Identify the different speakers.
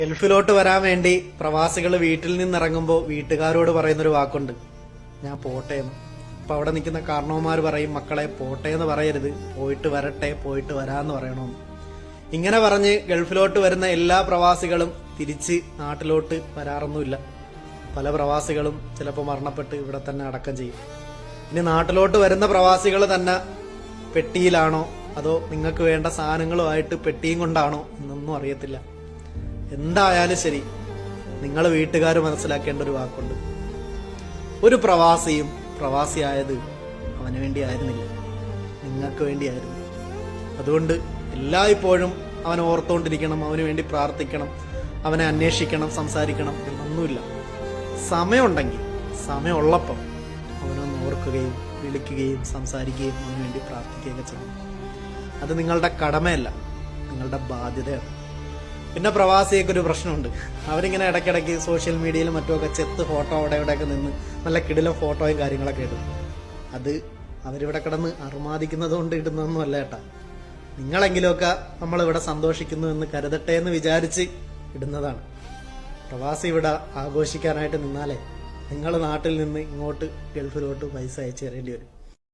Speaker 1: ഗൾഫിലോട്ട് വരാൻ വേണ്ടി പ്രവാസികൾ വീട്ടിൽ നിന്നിറങ്ങുമ്പോൾ വീട്ടുകാരോട് പറയുന്നൊരു വാക്കുണ്ട്, ഞാൻ പോട്ടെ എന്ന്. അപ്പൊ അവിടെ നിൽക്കുന്ന കാരണവന്മാർ പറയും, മക്കളെ പോട്ടെ എന്ന് പറയരുത്, പോയിട്ട് വരട്ടെ, പോയിട്ട് വരാന്ന് പറയണമെന്ന്. ഇങ്ങനെ പറഞ്ഞ് ഗൾഫിലോട്ട് വരുന്ന എല്ലാ പ്രവാസികളും തിരിച്ച് നാട്ടിലോട്ട് വരാറൊന്നുമില്ല. പല പ്രവാസികളും ചിലപ്പോൾ മരണപ്പെട്ട് ഇവിടെ തന്നെ അടക്കം ചെയ്യും. ഇനി നാട്ടിലോട്ട് വരുന്ന പ്രവാസികൾ തന്നെ പെട്ടിയിലാണോ അതോ നിങ്ങൾക്ക് വേണ്ട സാധനങ്ങളുമായിട്ട് പെട്ടിയും കൊണ്ടാണോ എന്നൊന്നും അറിയത്തില്ല. എന്തായാലും ശരി, നിങ്ങൾ വീട്ടുകാർ മനസ്സിലാക്കേണ്ട ഒരു വാക്കുണ്ട്, ഒരു പ്രവാസിയും പ്രവാസിയായത് അവന് വേണ്ടി ആയിരുന്നില്ല, നിങ്ങൾക്ക് വേണ്ടിയായിരുന്നു. അതുകൊണ്ട് എല്ലായ്പ്പോഴും അവനെ ഓർത്തുകൊണ്ടിരിക്കണം, അവന് വേണ്ടി പ്രാർത്ഥിക്കണം, അവനെ അന്വേഷിക്കണം, സംസാരിക്കണം എന്നൊന്നുമില്ല. സമയമുണ്ടെങ്കിൽ സമയമുള്ളപ്പം അവനൊന്ന് ഓർക്കുകയും വിളിക്കുകയും സംസാരിക്കുകയും അവന് വേണ്ടി പ്രാർത്ഥിക്കുകയൊക്കെ ചെയ്യണം. അത് നിങ്ങളുടെ കടമയല്ല, നിങ്ങളുടെ ബാധ്യതയാണ്. പിന്നെ പ്രവാസിയൊക്കെ ഒരു പ്രശ്നമുണ്ട്, അവരിങ്ങനെ ഇടയ്ക്കിടയ്ക്ക് സോഷ്യൽ മീഡിയയിലും മറ്റുമൊക്കെ ചെത്ത് ഫോട്ടോ അവിടെ ഇവിടെയൊക്കെ നിന്ന് നല്ല കിടിലം ഫോട്ടോയും കാര്യങ്ങളൊക്കെ ഇടും. അത് അവരിവിടെ കിടന്ന് അറുമാദിക്കുന്നത് കൊണ്ട് ഇടുന്നതൊന്നും അല്ല കേട്ടാ. നിങ്ങളെങ്കിലുമൊക്കെ നമ്മളിവിടെ സന്തോഷിക്കുന്നു എന്ന് കരുതട്ടെ എന്ന് വിചാരിച്ച് ഇടുന്നതാണ്. പ്രവാസി ഇവിടെ ആഘോഷിക്കാനായിട്ട് നിന്നാലേ നിങ്ങൾ നാട്ടിൽ നിന്ന് ഇങ്ങോട്ട് ഗൾഫിലോട്ട് പൈസ അയച്ചു തരേണ്ടി വരും.